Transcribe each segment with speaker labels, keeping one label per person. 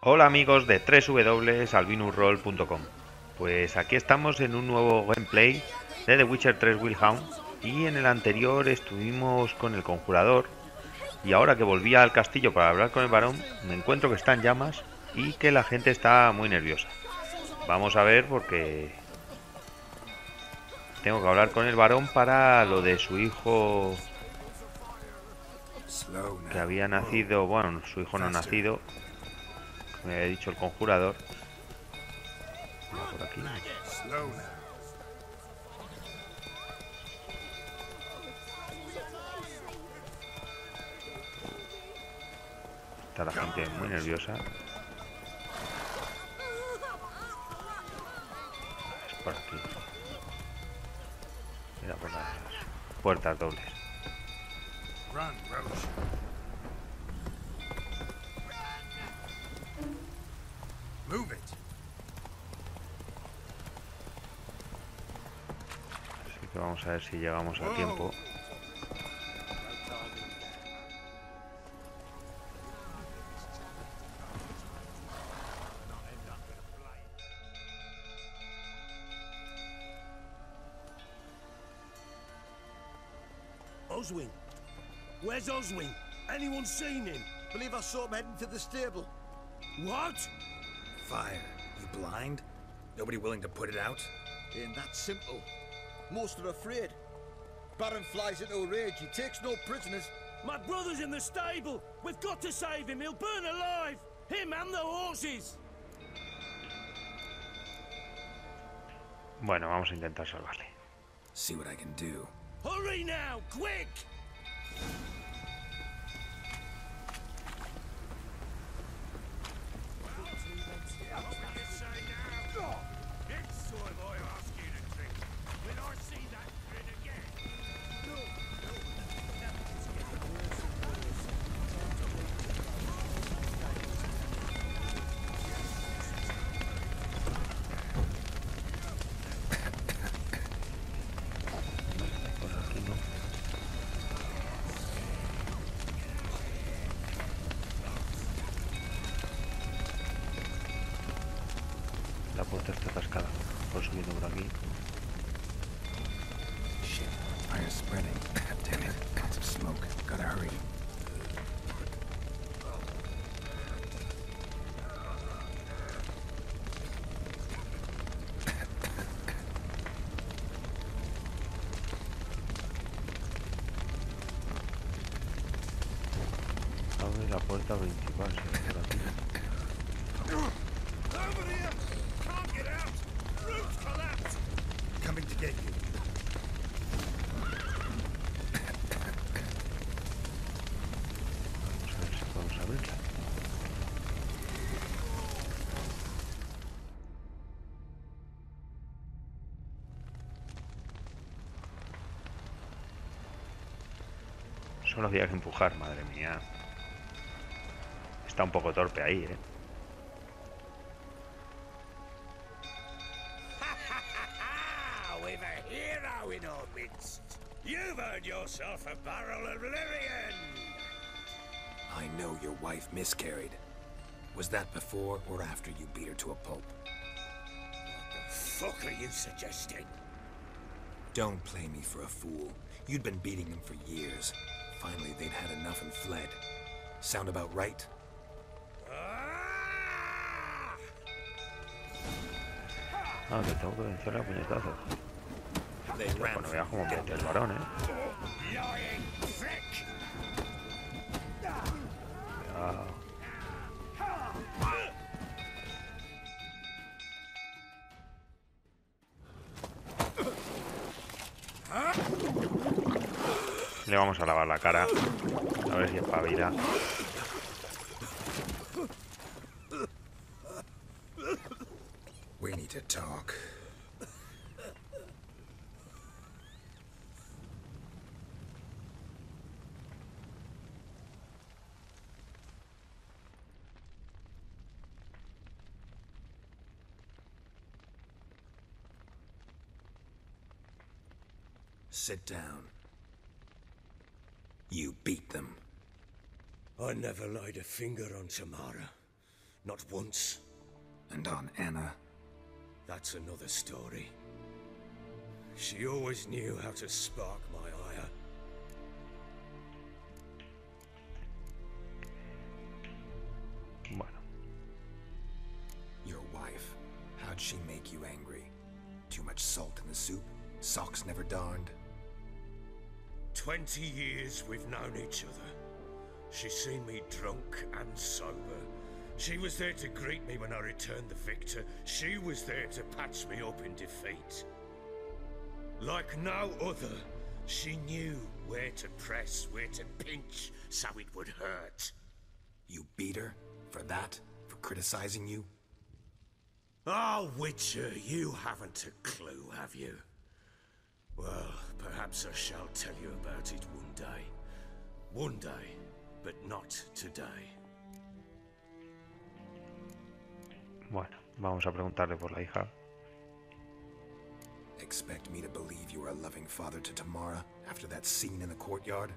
Speaker 1: Hola amigos de www.albinusroll.com. Pues aquí estamos en un nuevo gameplay de The Witcher 3 Wild Hunt. Y en el anterior estuvimos con el conjurador. Y ahora que volví al castillo para hablar con el barón, me encuentro que está en llamas y que la gente está muy nerviosa. Vamos a ver porque tengo que hablar con el barón para lo de su hijo que había nacido. Bueno, su hijo no nacido, me había dicho el conjurador. Mira por aquí. Está la gente muy nerviosa. Es por aquí. Mira por las puertas dobles. Así que vamos a ver si llegamos a tiempo.
Speaker 2: Oswin? Where's Oswin? Anyone seen him?
Speaker 3: Believe I saw him heading to the stable.
Speaker 2: What?
Speaker 3: Fire. You blind? Nobody willing to put it out?
Speaker 4: Ain't that simple. Most are afraid. Baron flies into a rage. He takes no prisoners.
Speaker 2: My brother's in the stable. We've got to save him. He'll burn alive. Him and the horses.
Speaker 1: Bueno, vamos a intentar salvarle.
Speaker 3: See what I can do.
Speaker 2: Hurry now, quick!
Speaker 1: La puerta está atascada. Voy subiendo por aquí.
Speaker 3: Shit. Fire's spreading. Damn it. Lots of smoke. Gotta hurry.
Speaker 1: Abre la puerta principal. Por aquí.
Speaker 3: Coming to get you.
Speaker 1: Vamos a ver si podemos abrirla. Solo había que empujar, madre mía. Está un poco torpe ahí, ¿eh?
Speaker 2: We've a hero in our midst. You've earned yourself a barrel of Lyrian.
Speaker 3: I know your wife miscarried. Was that before or after you beat her to a pulp?
Speaker 2: What the fuck are you suggesting?
Speaker 3: Don't play me for a fool. You'd been beating them for years. Finally, they'd had enough and fled. Sound about right?
Speaker 1: Ah, que tengo que vencerle a puñetazos.
Speaker 3: They
Speaker 1: Pues
Speaker 3: ran.
Speaker 1: no veas cómo mete el varón, ¿eh?
Speaker 2: Lying prick!
Speaker 1: Cuidado. Le vamos a lavar la cara. A ver si espabila.
Speaker 3: We need to talk. Sit down. You beat them.
Speaker 2: I never laid a finger on Tamara. Not once.
Speaker 3: And on Anna?
Speaker 2: That's another story. She always knew how to spark my ire.
Speaker 1: Bueno,
Speaker 3: Your wife. How'd she make you angry? Too much salt in the soup? Socks never darned?
Speaker 2: 20 years we've known each other. She's seen me drunk and sober. She was there to greet me when I returned the victor. She was there to patch me up in defeat. Like no other, she knew where to press, where to pinch, so it would hurt.
Speaker 3: You beat her? For that? For criticizing you?
Speaker 2: Oh, Witcher, you haven't a clue, have you? Well, perhaps I shall tell you about it one day. One day, but not today.
Speaker 1: bueno, vamos a preguntarle por la hija.
Speaker 3: Expect me to believe you were a loving father to Tamara after that scene in the courtyard?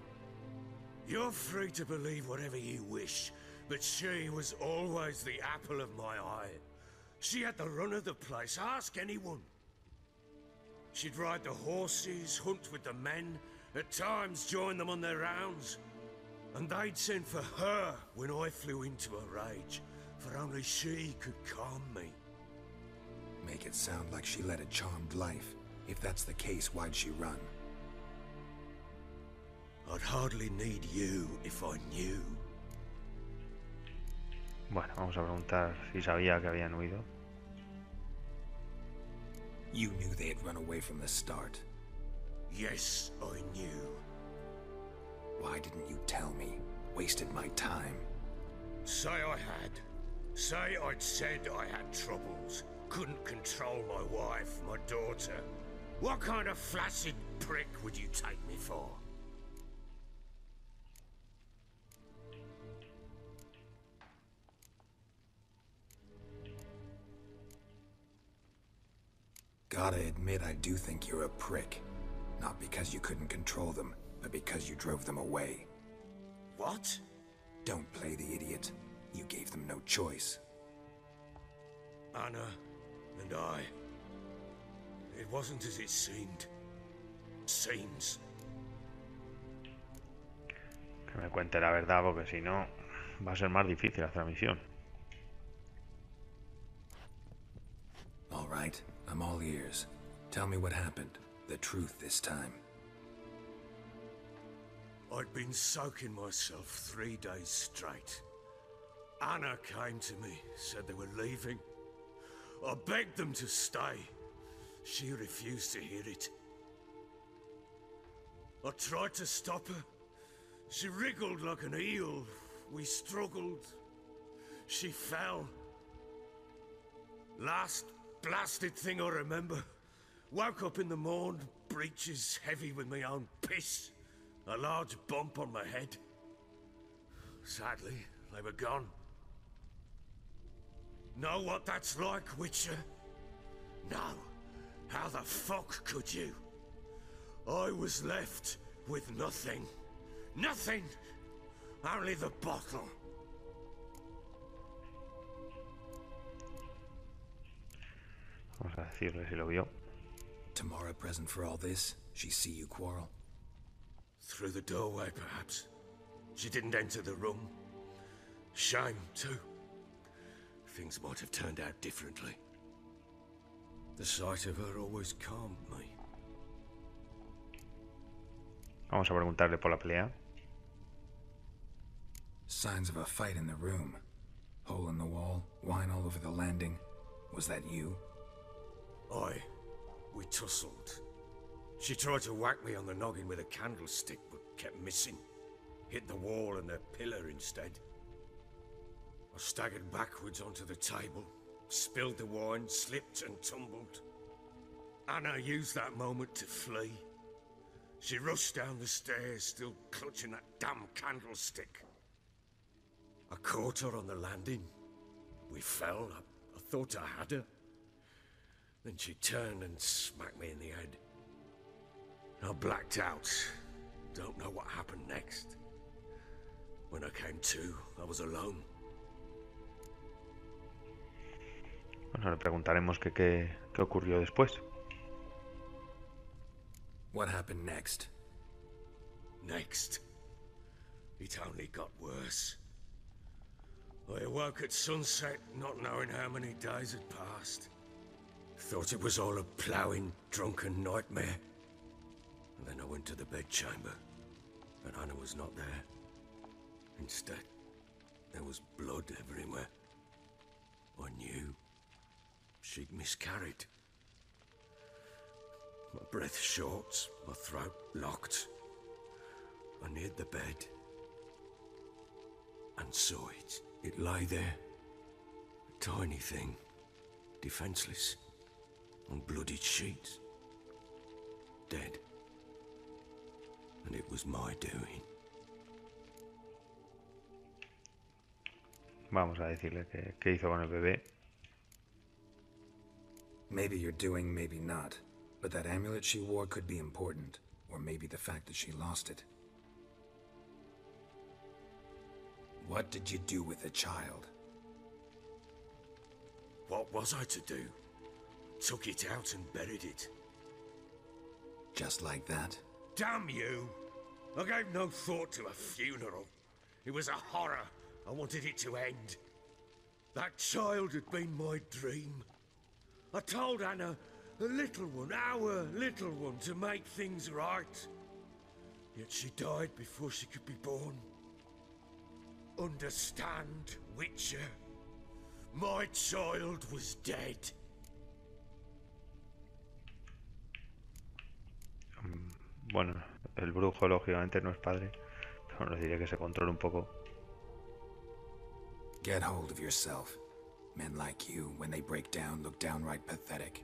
Speaker 2: You're free to believe whatever you wish, but she was always the apple of my eye. She had the run of the place, ask anyone. She'd ride the horses, hunt with the men, at times join them on their rounds. And they'd send for her when I flew into a rage, for only she could calm me.
Speaker 3: Make it sound like she led a charmed life. If that's the case, why'd she run?
Speaker 2: I'd hardly need you if I knew.
Speaker 1: Bueno, vamos a preguntar si sabía que habían huido.
Speaker 3: You knew they had run away from the start.
Speaker 2: Yes, I knew.
Speaker 3: Why didn't you tell me? Wasted my time.
Speaker 2: Say I had. Say I'd said I had troubles. Couldn't control my wife, my daughter. What kind of flaccid prick would you take me for?
Speaker 3: Gotta admit, I do think you're a prick. Not because you couldn't control them, but because you drove them away.
Speaker 2: What?
Speaker 3: Don't play the idiot. You gave them no choice.
Speaker 2: Anna and I. It wasn't as it seemed. Seems.
Speaker 1: Que me cuente la verdad, porque si no va a ser más difícil hacer la misión.
Speaker 3: All right, I'm all ears. Tell me what happened. The truth this time.
Speaker 2: I'd been soaking myself 3 days straight. Anna came to me, said they were leaving. I begged them to stay. She refused to hear it. I tried to stop her. She wriggled like an eel. We struggled. She fell. Last blasted thing I remember. Woke up in the morn, breeches heavy with my own piss. A large bump on my head. Sadly, they were gone. Know what that's like, Witcher? No. How the fuck could you? I was left with nothing. Nothing! Only the bottle.
Speaker 1: Vamos a decirle si lo vio.
Speaker 3: Tamara present for all this? She see you quarrel?
Speaker 2: Through the doorway, perhaps. She didn't enter the room. Shame, too. Things might have turned out differently. The sight of her always calmed me.
Speaker 1: Vamos a preguntarle por la pelea.
Speaker 3: Signs of a fight in the room. Hole in the wall, wine all over the landing. Was that you?
Speaker 2: Aye. We tussled. She tried to whack me on the noggin with a candlestick, but kept missing. Hit the wall and a pillar instead. I staggered backwards onto the table, spilled the wine, slipped and tumbled. Anna used that moment to flee. She rushed down the stairs, still clutching that damn candlestick. I caught her on the landing. We fell. I thought I had her. Then she turned and smacked me in the head. I blacked out. Don't know what happened next. When I came to, I was alone.
Speaker 1: Bueno, le preguntaremos qué ocurrió después.
Speaker 3: What happened next?
Speaker 2: Next, it only got worse. I awoke at sunset, not knowing how many days had passed. Thought it was all a ploughing, drunken nightmare. And then I went to the bedchamber, and Anna was not there. Instead, there was blood everywhere. I knew she'd miscarried. My breath short, my throat locked. I neared the bed and saw it. It lay there, a tiny thing, defenseless, on bloodied sheets, dead. And it was my doing.
Speaker 1: Vamos a decirle qué hizo con el bebé.
Speaker 3: Maybe you're doing, maybe not. But that amulet she wore could be important. Or maybe the fact that she lost it. What did you do with the child?
Speaker 2: What was I to do? Took it out and buried it.
Speaker 3: Just like that?
Speaker 2: Damn you! I gave no thought to a funeral. It was a horror. I wanted it to end. That child had been my dream. I told Anna, the little one, our little one, to make things right. Yet she died before she could be born. Understand, Witcher? My child was dead.
Speaker 1: Bueno, el brujo lógicamente no es padre, pero nos diría que se controle un poco.
Speaker 3: Get hold of yourself. Men like you, when they break down, look downright pathetic.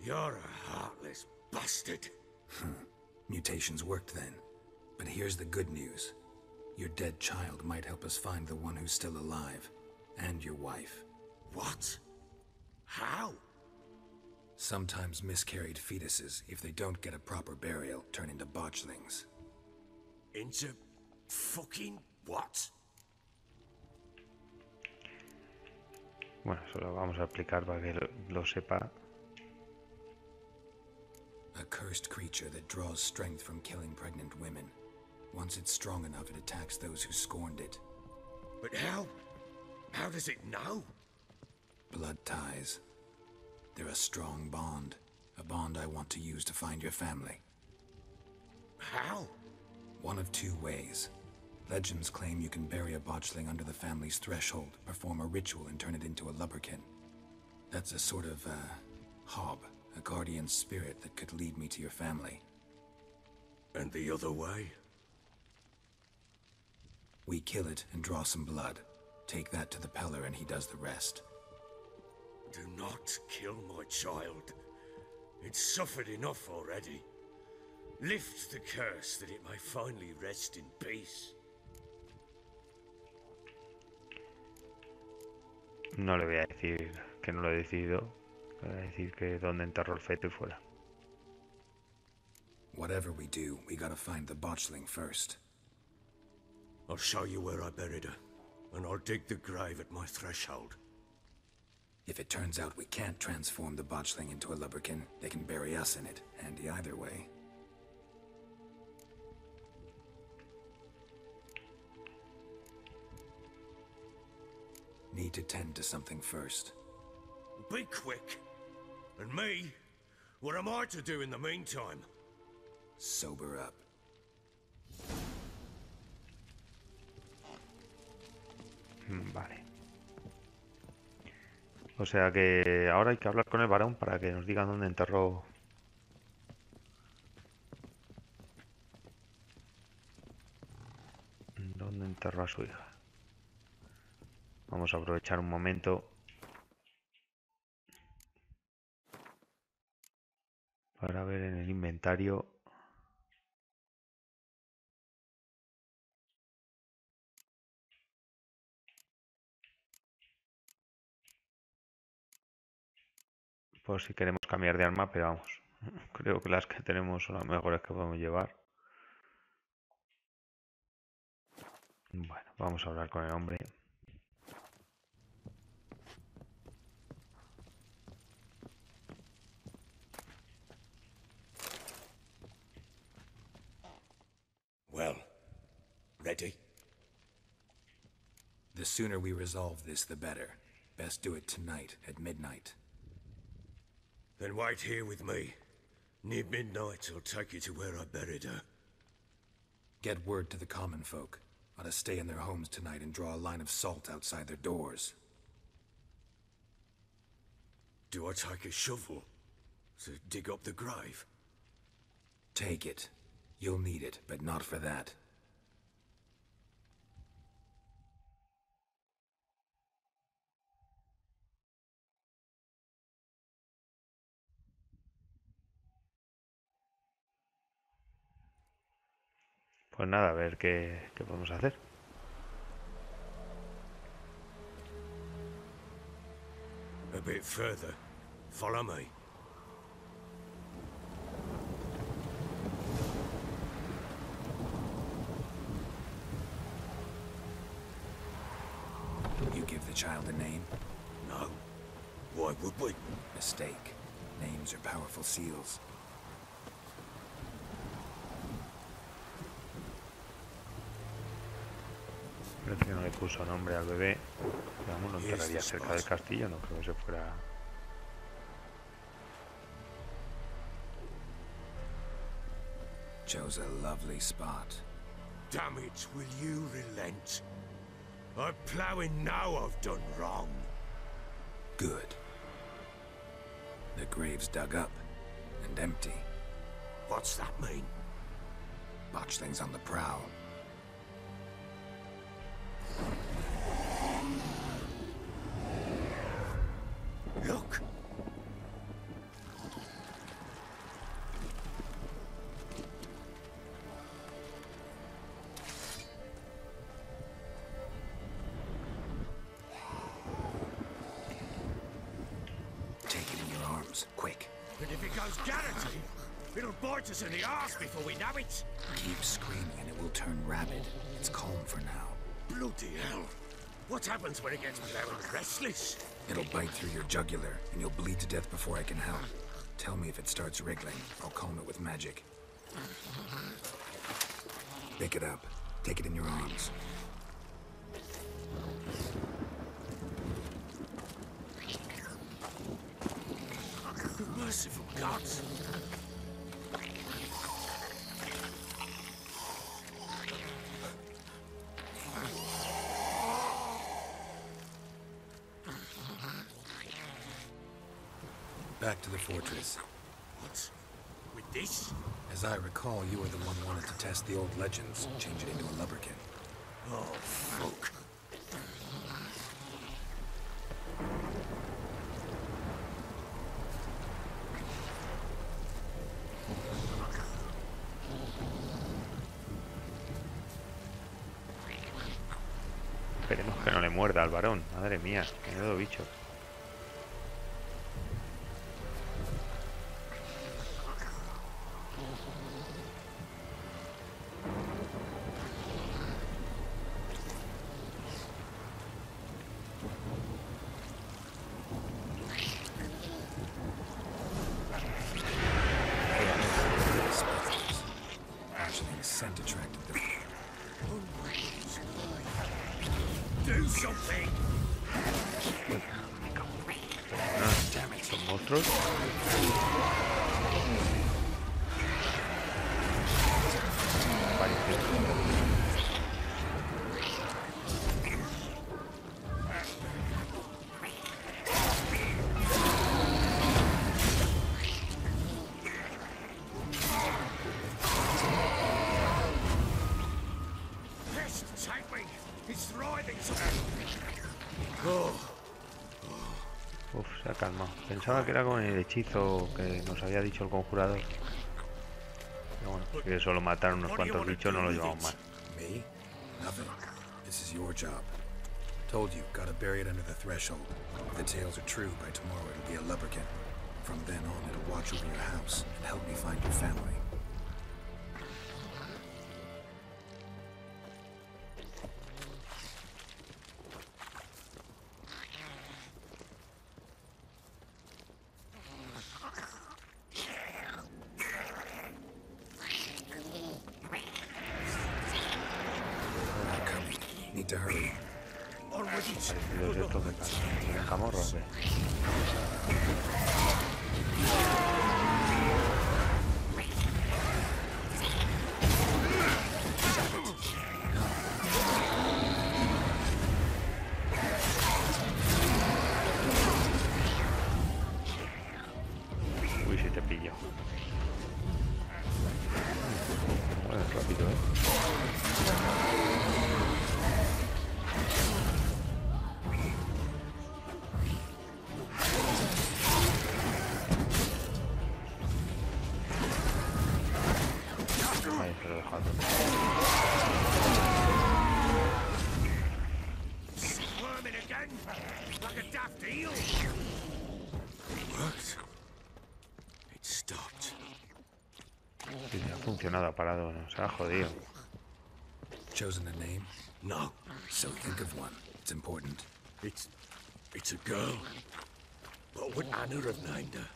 Speaker 2: You're a heartless bastard.
Speaker 3: Mutations worked then. But here's the good news. Your dead child might help us find the one who's still alive. And your wife.
Speaker 2: What? How?
Speaker 3: Sometimes miscarried fetuses, if they don't get a proper burial, turn into botchlings.
Speaker 2: Into fucking what?
Speaker 1: Bueno, eso lo vamos a explicar para que lo sepa.
Speaker 3: A cursed creature that draws strength from killing pregnant women. Once it's strong enough, it attacks those who scorned it.
Speaker 2: But how? How does it know?
Speaker 3: Blood ties. They're a strong bond. A bond I want to use to find your family.
Speaker 2: How?
Speaker 3: One of two ways. Legends claim you can bury a botchling under the family's threshold, perform a ritual and turn it into a lubberkin. That's a sort of, hob, a guardian spirit that could lead me to your family.
Speaker 2: And the other way?
Speaker 3: We kill it and draw some blood. Take that to the Peller and he does the rest.
Speaker 2: Do not kill my child. It's suffered enough already. Lift the curse that it may finally rest in peace.
Speaker 1: No le voy a decir que no lo he decidido. Le voy a decir que donde enterró el feto y fuera.
Speaker 3: Whatever we do, we gotta find the botchling first.
Speaker 2: I'll show you where I buried her, and I'll dig the grave at my threshold.
Speaker 3: If it turns out we can't transform the botchling into a lubberkin, they can bury us in it. Handy either way. Need to tend to something first.
Speaker 2: Be quick. And me? What am I to do in the meantime?
Speaker 3: Sober up.
Speaker 1: Vale. O sea que ahora hay que hablar con el barón para que nos diga dónde enterró. ¿Dónde enterró a su hija? Vamos a aprovechar un momento para ver en el inventario. Por si queremos cambiar de arma, pero vamos. Creo que las que tenemos son las mejores que podemos llevar. Bueno, vamos a hablar con el hombre.
Speaker 2: ready.
Speaker 3: The sooner we resolve this, the better. Best do it tonight, at midnight.
Speaker 2: Then wait here with me. Near midnight, I'll take you to where I buried her.
Speaker 3: Get word to the common folk. Ought to stay in their homes tonight and draw a line of salt outside their doors.
Speaker 2: Do I take a shovel to dig up the grave?
Speaker 3: Take it. You'll need it, but not for that.
Speaker 1: Pues nada, a ver qué podemos hacer.
Speaker 2: A bit further. Follow me.
Speaker 3: You give the child a name?
Speaker 2: No. Why would we?
Speaker 3: Mistake. Names are powerful seals.
Speaker 1: Parece que no le puso nombre al bebé. Digamos, lo enterraría cerca del castillo, no creo que se fuera.
Speaker 3: Chose a lovely spot.
Speaker 2: Damn it, will you relent? I'm ploughing now I've done wrong.
Speaker 3: Good. The grave's dug up and empty.
Speaker 2: What's that mean?
Speaker 3: Botchling's on the prowl.
Speaker 2: Look!
Speaker 3: Take it in your arms, quick.
Speaker 2: And if it goes guaranteed, it'll bite us in the arse before we know it.
Speaker 3: Keep screaming and it will turn rabid. It's calm for now.
Speaker 2: Bloody hell. What happens when it gets loud and restless?
Speaker 3: It'll bite through your jugular, and you'll bleed to death before I can help. Tell me if it starts wriggling. I'll calm it with magic. Pick it up. Take it in your arms.
Speaker 2: Merciful gods.
Speaker 3: Back to the fortress.
Speaker 2: What? With this?
Speaker 3: As I recall, you were the one wanted to test the old legends, change it into a lubberkin.
Speaker 2: Oh, fuck.
Speaker 1: Esperemos que no le muerda al varón. Madre mía, menudo bicho.
Speaker 3: Scent attracted them.
Speaker 2: Do something!
Speaker 1: Damn it, son monstruos. Uf, se ha calmado. Pensaba que era con el hechizo que nos había dicho el conjurador. Pero bueno, que solo matar unos cuantos bichos no lo llevamos mal.
Speaker 3: Me? Nothing. This is your job. Told you, gotta bury it under the threshold. If the tales are true, by tomorrow it'll be a lubberkin. From then on, it'll watch over your house and help me find your family. need to hurry.
Speaker 1: Parecido es esto que pasa. Dejamos romper. Uy, si te pillo. Bueno, es rápido, Ahí se lo he dejado.
Speaker 2: It stopped.
Speaker 1: Sí, ha funcionado, ha parado, no se ha jodido.
Speaker 3: Chosen a name?
Speaker 2: No,
Speaker 3: So think of one. It's important.
Speaker 2: it's a girl. What would Anna have named her?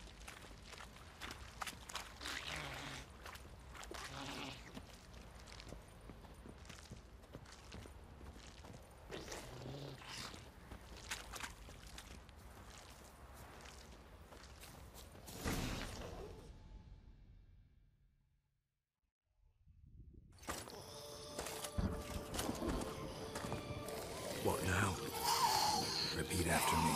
Speaker 2: What now?
Speaker 3: Repeat after me.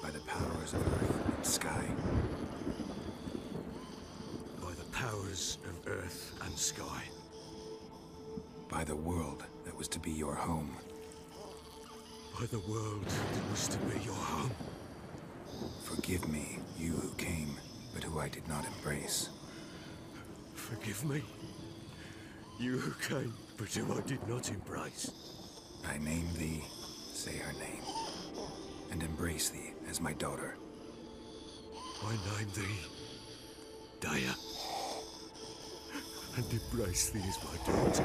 Speaker 3: By the powers of earth and sky.
Speaker 2: By the powers of earth and sky.
Speaker 3: By the world that was to be your home.
Speaker 2: By the world that was to be your home.
Speaker 3: Forgive me, you who came, but who I did not embrace.
Speaker 2: Forgive me. You who came, but who I did not embrace.
Speaker 3: I name thee, say her name, and embrace thee as my daughter.
Speaker 2: I name thee Daya, and embrace thee as my daughter.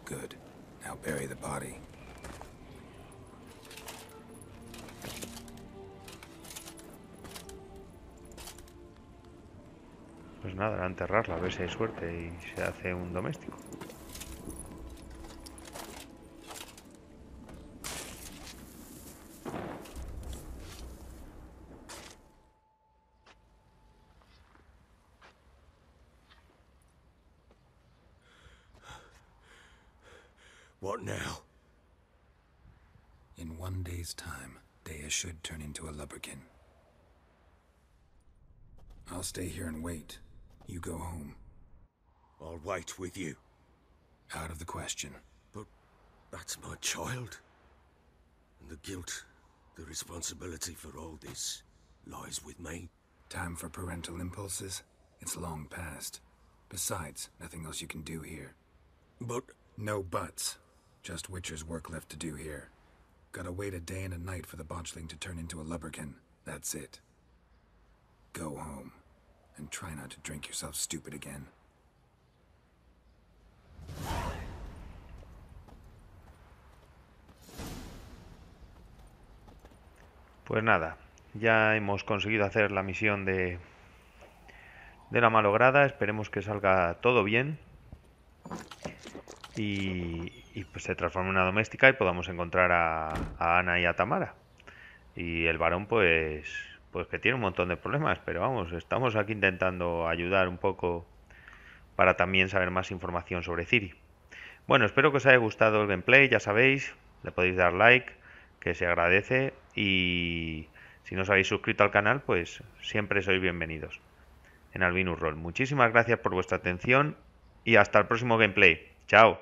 Speaker 3: Good. Now bury the body.
Speaker 1: Pues nada, a enterrarla, a ver si hay suerte y se hace un doméstico.
Speaker 2: What now?
Speaker 3: In 1 day's time, Daya should turn into a lubberkin. I'll stay here and wait. You go home.
Speaker 2: I'll wait with you.
Speaker 3: Out of the question.
Speaker 2: But that's my child. And the guilt, the responsibility for all this lies with me.
Speaker 3: Time for parental impulses? It's long past. Besides, nothing else you can do here.
Speaker 2: But
Speaker 3: No buts. Just Witcher's work left to do here. Gotta wait a day and a night for the botchling to turn into a lubberkin. That's it. Go home. And try not to drink yourself stupid again.
Speaker 1: Pues nada, ya hemos conseguido hacer la misión de la malograda. Esperemos que salga todo bien y pues se transforme en una doméstica y podamos encontrar a Ana y a Tamara. Y el varón pues que tiene un montón de problemas, pero vamos, estamos aquí intentando ayudar un poco para también saber más información sobre Ciri. Bueno, espero que os haya gustado el gameplay, ya sabéis, le podéis dar like, que se agradece, y si no os habéis suscrito al canal, pues siempre sois bienvenidos en Albinus Roll. Muchísimas gracias por vuestra atención y hasta el próximo gameplay. Chao.